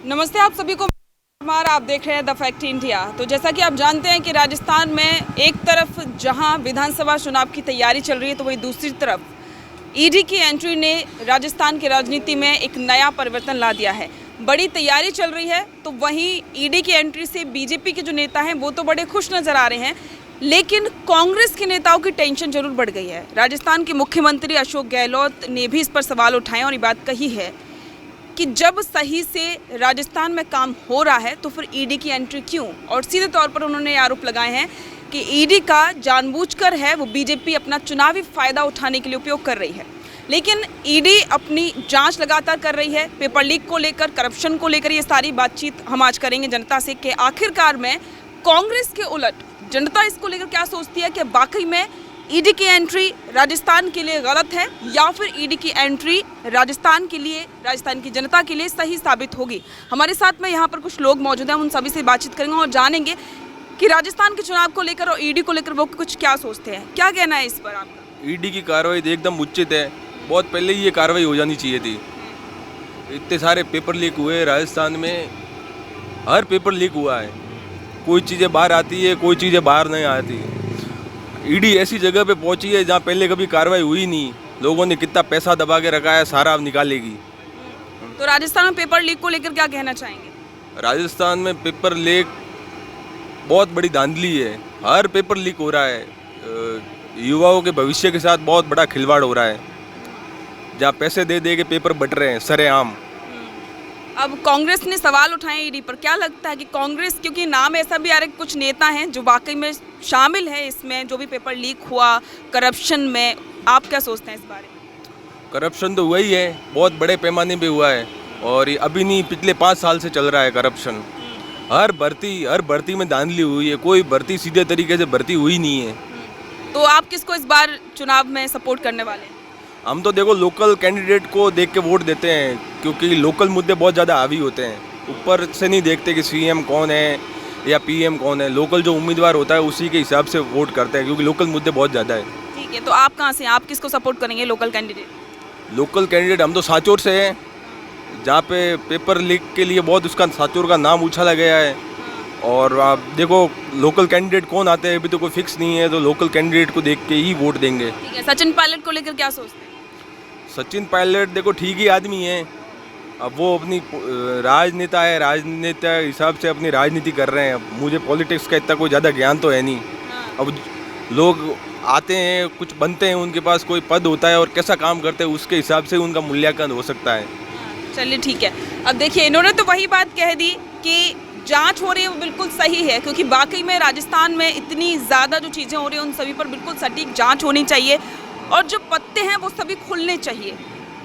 नमस्ते आप सभी को। आप देख रहे हैं द फैक्ट इंडिया। तो जैसा कि आप जानते हैं कि राजस्थान में एक तरफ जहां विधानसभा चुनाव की तैयारी चल रही है तो वहीं दूसरी तरफ ईडी की एंट्री ने राजस्थान की राजनीति में एक नया परिवर्तन ला दिया है। बड़ी तैयारी चल रही है तो वहीं ईडी की एंट्री से बीजेपी के जो नेता हैं वो तो बड़े खुश नजर आ रहे हैं, लेकिन कांग्रेस के नेताओं की टेंशन जरूर बढ़ गई है। राजस्थान के मुख्यमंत्री अशोक गहलोत ने भी इस पर सवाल उठाए और ये बात कही है कि जब सही से राजस्थान में काम हो रहा है तो फिर ईडी की एंट्री क्यों। और सीधे तौर पर उन्होंने आरोप लगाए हैं कि ईडी का जानबूझकर है वो बीजेपी अपना चुनावी फायदा उठाने के लिए उपयोग कर रही है। लेकिन ईडी अपनी जांच लगातार कर रही है, पेपर लीक को लेकर, करप्शन को लेकर। ये सारी बातचीत हम आज करेंगे जनता से कि आखिरकार में कांग्रेस के उलट जनता इसको लेकर क्या सोचती है कि वाकई में ईडी की एंट्री राजस्थान के लिए गलत है या फिर ईडी की एंट्री राजस्थान के लिए, राजस्थान की जनता के लिए सही साबित होगी। हमारे साथ में यहाँ पर कुछ लोग मौजूद हैं, उन सभी से बातचीत करेंगे और जानेंगे कि राजस्थान के चुनाव को लेकर और ईडी को लेकर वो कुछ क्या सोचते हैं। क्या कहना है इस पर आपका? ईडी की कार्रवाई तो एकदम उचित है, बहुत पहले ही ये कार्रवाई हो जानी चाहिए थी। इतने सारे पेपर लीक हुए राजस्थान में, हर पेपर लीक हुआ है। कोई चीज़ें बाहर आती है, कोई चीज़ें बाहर नहीं आती। ईडी ऐसी जगह पे पहुंची है जहां पहले कभी कार्रवाई हुई नहीं। लोगों ने कितना पैसा दबा के रखा है, सारा अब निकालेगी। तो राजस्थान में पेपर लीक को लेकर क्या कहना चाहेंगे? राजस्थान में पेपर लीक बहुत बड़ी धांधली है, हर पेपर लीक हो रहा है। युवाओं के भविष्य के साथ बहुत बड़ा खिलवाड़ हो रहा है, जहाँ पैसे दे दे के पेपर बट रहे हैं सरेआम। अब कांग्रेस ने सवाल उठाए ईडी पर। क्या लगता है कि कांग्रेस, क्योंकि नाम ऐसा भी आ रहा है, कुछ नेता हैं जो वाकई में शामिल है इसमें, जो भी पेपर लीक हुआ करप्शन में, आप क्या सोचते हैं इस बारे में? करप्शन तो हुआ ही है, बहुत बड़े पैमाने पे हुआ है और ये अभी नहीं, पिछले 5 साल से चल रहा है करप्शन। हर भर्ती में धांधली हुई है, कोई भर्ती सीधे तरीके से भर्ती हुई नहीं है। तो आप किसको इस बार चुनाव में सपोर्ट करने वाले हैं? हम तो देखो लोकल कैंडिडेट को देख के वोट देते हैं, क्योंकि लोकल मुद्दे बहुत ज़्यादा हावी होते हैं। ऊपर से नहीं देखते कि सीएम कौन है या पीएम कौन है। लोकल जो उम्मीदवार होता है उसी के हिसाब से वोट करते हैं, क्योंकि लोकल मुद्दे बहुत ज़्यादा है। ठीक है, तो आप कहाँ से हैं? आप किसको सपोर्ट करेंगे लोकल कैंडिडेट? लोकल कैंडिडेट हम तो सांचौर से हैं, जहाँ पे पेपर लीक के लिए बहुत उसका सांचौर का नाम उछाला गया है। और आप देखो लोकल कैंडिडेट कौन आते हैं अभी तो कोई फिक्स नहीं है, तो लोकल कैंडिडेट को देख के ही वोट देंगे। ठीक है, सचिन पायलट को लेकर क्या सोचते हैं? सचिन पायलट देखो ठीक ही आदमी है, अब वो अपनी राजनेता है, राजनेता हिसाब से अपनी राजनीति कर रहे हैं। मुझे पॉलिटिक्स का इतना कोई ज़्यादा ज्ञान तो है नहीं। अब लोग आते हैं, कुछ बनते हैं, उनके पास कोई पद होता है और कैसा काम करते हैं उसके हिसाब से उनका मूल्यांकन हो सकता है। चलिए ठीक है। अब देखिए, इन्होंने तो वही बात कह दी कि जांच हो रही है वो बिल्कुल सही है, क्योंकि वाकई में राजस्थान में इतनी ज़्यादा जो चीज़ें हो रही हैं उन सभी पर बिल्कुल सटीक जांच होनी चाहिए और जो पत्ते हैं वो सभी खुलने चाहिए।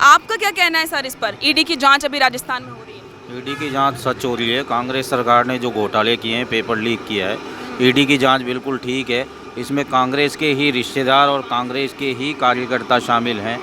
आपका क्या कहना है सर इस पर? ईडी की जांच अभी राजस्थान में हो रही है। ईडी की जांच सच हो रही है। कांग्रेस सरकार ने जो घोटाले किए हैं, पेपर लीक किया है, ईडी की जांच बिल्कुल ठीक है। इसमें कांग्रेस के ही रिश्तेदार और कांग्रेस के ही कार्यकर्ता शामिल हैं।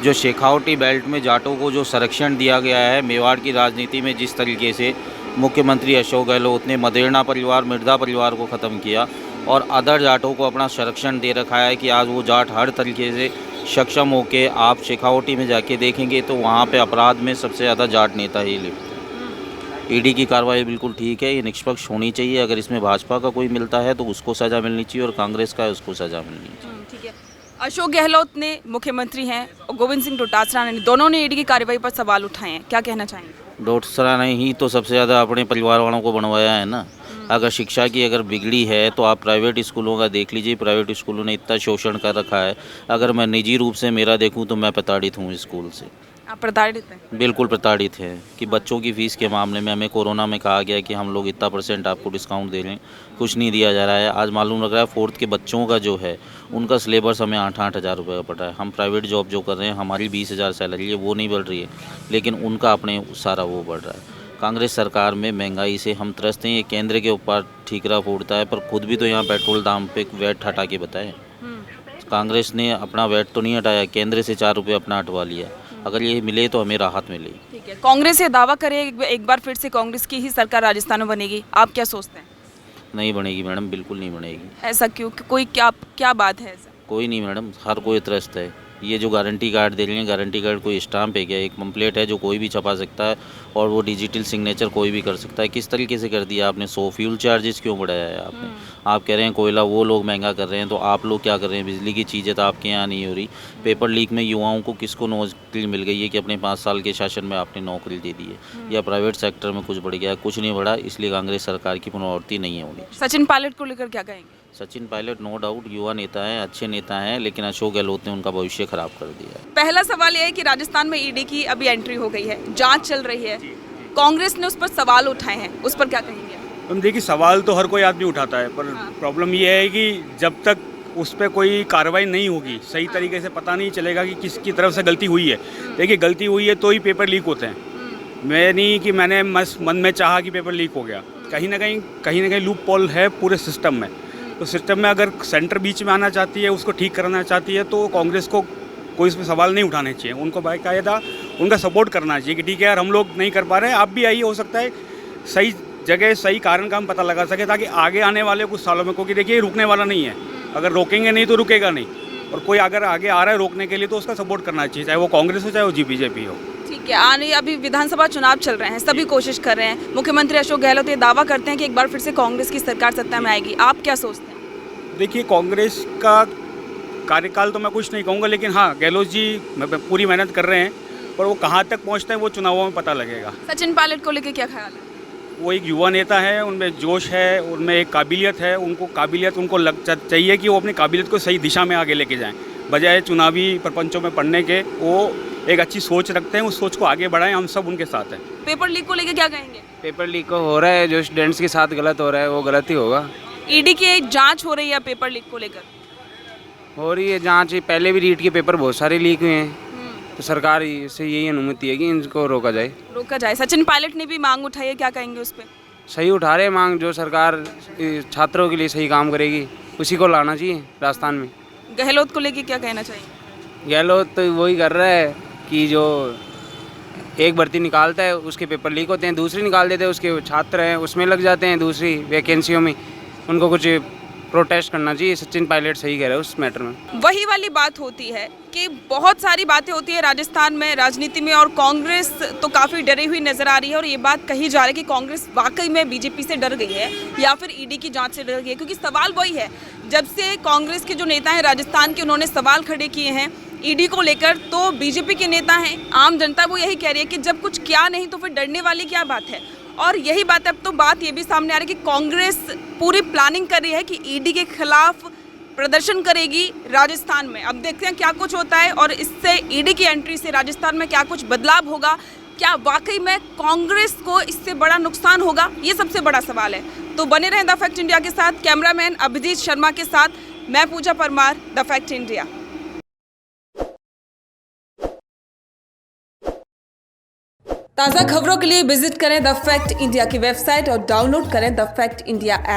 जो शेखावटी बेल्ट में जाटों को जो संरक्षण दिया गया है, मेवाड़ की राजनीति में जिस तरीके से मुख्यमंत्री अशोक गहलोत ने मदेरणा परिवार, मिर्जा परिवार को ख़त्म किया और अदर जाटों को अपना संरक्षण दे रखा है कि आज वो जाट हर तरीके से सक्षम होके, आप शेखावटी में जाके देखेंगे तो वहाँ पे अपराध में सबसे ज़्यादा जाट नेता ही लिप्त है। ईडी की कार्रवाई बिल्कुल ठीक है, ये निष्पक्ष होनी चाहिए। अगर इसमें भाजपा का कोई मिलता है तो उसको सज़ा मिलनी चाहिए और कांग्रेस का है उसको सज़ा मिलनी चाहिए। ठीक है। अशोक गहलोत ने, मुख्यमंत्री हैं, और गोविंद सिंह डोटासरा ने, दोनों ने ईडी की कार्रवाई पर सवाल उठाए हैं। क्या कहना चाहेंगे? डोटासरा ने ही तो सबसे ज़्यादा अपने परिवार वालों को बनवाया है ना। अगर शिक्षा की अगर बिगड़ी है तो आप प्राइवेट स्कूलों का देख लीजिए। प्राइवेट स्कूलों ने इतना शोषण कर रखा है। अगर मैं निजी रूप से मेरा देखूं तो मैं प्रताड़ित हूं स्कूल से। आप प्रताड़ित हैं? बिल्कुल प्रताड़ित है कि बच्चों की फ़ीस के मामले में हमें कोरोना में कहा गया कि हम लोग इतना % आपको डिस्काउंट दे रहे हैं, कुछ नहीं दिया जा रहा है। आज मालूम लग रहा है 4th के बच्चों का जो है उनका सिलेबस हमें 8-8 हज़ार रुपये का पड़ रहा है। हम प्राइवेट जॉब जो कर रहे हैं, हमारी 20,000 सैलरी है, वो नहीं बढ़ रही है, लेकिन उनका अपने सारा वो बढ़ रहा है। कांग्रेस सरकार में महंगाई से हम त्रस्त हैं। ये केंद्र के ऊपर ठीकरा फोड़ता है, पर खुद भी तो यहाँ पेट्रोल दाम पे वैट हटा के बताए। कांग्रेस ने अपना वैट तो नहीं हटाया, केंद्र से 4 रुपये अपना हटवा लिया। अगर ये मिले तो हमें राहत मिले। ठीक है, कांग्रेस ये दावा करे एक बार फिर से कांग्रेस की ही सरकार राजस्थान में बनेगी, आप क्या सोचते हैं? नहीं बनेगी मैडम, बिल्कुल नहीं बनेगी। ऐसा क्यों? कोई क्या बात है ऐसा? कोई नहीं मैडम, हर कोई त्रस्त है। ये जो गारंटी कार्ड दे रही हैं, गारंटी कार्ड कोई स्टाम्प है क्या? एक पम्पलेट है जो कोई भी छपा सकता है और वो डिजिटल सिग्नेचर कोई भी कर सकता है। किस तरीके से कर दिया आपने? 100 फ्यूल चार्जेस क्यों बढ़ाया है आपने? आप कह रहे हैं कोयला वो लोग महंगा कर रहे हैं, तो आप लोग क्या कर रहे हैं? बिजली की चीज़ें तो आपके यहाँ नहीं हो रही। पेपर लीक में युवाओं को किसको नौकरी मिल गई है कि अपने 5 साल के शासन में आपने नौकरी दे दी है, या प्राइवेट सेक्टर में कुछ बढ़ गया? कुछ नहीं बढ़ा, इसलिए कांग्रेस सरकार की पुनरावृत्ति नहीं होगी। सचिन पायलट को लेकर क्या कहेंगे? सचिन पायलट नो डाउट युवा नेता हैं, अच्छे नेता हैं, लेकिन अशोक गहलोत ने उनका भविष्य खराब कर दिया है। पहला सवाल यह है कि राजस्थान में ईडी की अभी एंट्री हो गई है, जांच चल रही है, कांग्रेस ने उस पर सवाल उठाए हैं, उस पर क्या कहेंगे? हम देखिए, सवाल तो हर कोई आदमी उठाता है, पर प्रॉब्लम ये है कि जब तक उस पर कोई कार्रवाई नहीं होगी, सही तरीके से पता नहीं चलेगा कि किसकी तरफ से गलती हुई है। देखिए, गलती हुई है तो ही पेपर लीक होते हैं। मैं नहीं कि मैंने मन में चाहा कि पेपर लीक हो गया। कहीं ना कहीं लूप होल है पूरे सिस्टम में। तो सिस्टम में अगर सेंटर बीच में आना चाहती है, उसको ठीक करना चाहती है, तो कांग्रेस को कोई इसमें सवाल नहीं उठाने चाहिए। उनको बाकायदा उनका सपोर्ट करना चाहिए कि ठीक है यार, हम लोग नहीं कर पा रहे हैं, आप भी आइए, हो सकता है सही जगह सही कारण का हम पता लगा सके, ताकि आगे आने वाले कुछ सालों में, क्योंकि देखिए रुकने वाला नहीं है। अगर रोकेंगे नहीं तो रुकेगा नहीं, और कोई अगर आगे आ रहा है रोकने के लिए तो उसका सपोर्ट करना चाहिए, चाहे वो कांग्रेस हो चाहे वो बीजेपी हो। ठीक है, आने अभी विधानसभा चुनाव चल रहे हैं, सभी कोशिश कर रहे हैं। मुख्यमंत्री अशोक गहलोत ये दावा करते हैं कि एक बार फिर से कांग्रेस की सरकार सत्ता में आएगी। आप क्या सोचते हैं? देखिए, कांग्रेस का कार्यकाल तो मैं कुछ नहीं कहूँगा, लेकिन हाँ, गहलोत जी पूरी मेहनत कर रहे हैं, पर वो कहाँ तक पहुँचते हैं वो चुनावों में पता लगेगा। सचिन पायलट को लेकर क्या ख्याल है? वो एक युवा नेता है, उनमें जोश है, उनमें एक काबिलियत है। उनको चाहिए कि वो अपनी काबिलियत को सही दिशा में आगे लेके जाएं, बजाय चुनावी प्रपंचों में पढ़ने के। वो एक अच्छी सोच रखते हैं, उस सोच को आगे बढ़ाएं, हम सब उनके साथ हैं। पेपर लीक को लेकर क्या कहेंगे? पेपर लीक हो रहा है, जो स्टूडेंट्स के साथ गलत हो रहा है वो गलत ही होगा। ईडी की एक जांच हो रही है पेपर लीक को लेकर। हो रही है जांच, पहले भी रीट के पेपर बहुत सारे लीक हुए हैं, तो सरकार से यही अनुमति है कि इनको रोका जाए। सचिन पायलट ने भी मांग उठाई है, क्या कहेंगे उस पर? सही उठा रहे मांग, जो सरकार छात्रों के लिए सही काम करेगी उसी को लाना चाहिए राजस्थान में। गहलोत को लेकर क्या कहना चाहिए? गहलोत तो वही कर रहा है कि जो एक भर्ती निकालता है उसके पेपर लीक होते हैं, दूसरी निकाल देते हैं, उसके छात्र हैं उसमें लग जाते हैं, दूसरी वैकेंसियों में। उनको कुछ प्रोटेस्ट करना चाहिए। सचिन पायलट सही कह रहे हैं उस मैटर में। वही वाली बात होती है कि बहुत सारी बातें होती है राजस्थान में राजनीति में, और कांग्रेस तो काफ़ी डरी हुई नजर आ रही है, और ये बात कही जा रही है कि कांग्रेस वाकई में बीजेपी से डर गई है या फिर ईडी की जांच से डर गई है। क्योंकि सवाल वही है, जब से कांग्रेस के जो नेता हैं राजस्थान के, उन्होंने सवाल खड़े किए हैं ईडी को लेकर, तो बीजेपी के नेता हैं, आम जनता वो यही कह रही है कि जब कुछ किया नहीं तो फिर डरने वाली क्या बात है। और यही बात है, अब तो बात ये भी सामने आ रही है कि कांग्रेस पूरी प्लानिंग कर रही है कि ईडी के खिलाफ प्रदर्शन करेगी राजस्थान में। अब देखते हैं क्या कुछ होता है, और इससे ईडी की एंट्री से राजस्थान में क्या कुछ बदलाव होगा। क्या वाकई में कांग्रेस को इससे बड़ा नुकसान होगा, ये सबसे बड़ा सवाल है। तो बने रहें द फैक्ट इंडिया के साथ। कैमरामैन अभिजीत शर्मा के साथ मैं पूजा परमार, द फैक्ट इंडिया। ताज़ा खबरों के लिए विजिट करें द फैक्ट इंडिया की वेबसाइट और डाउनलोड करें द फैक्ट इंडिया ऐप।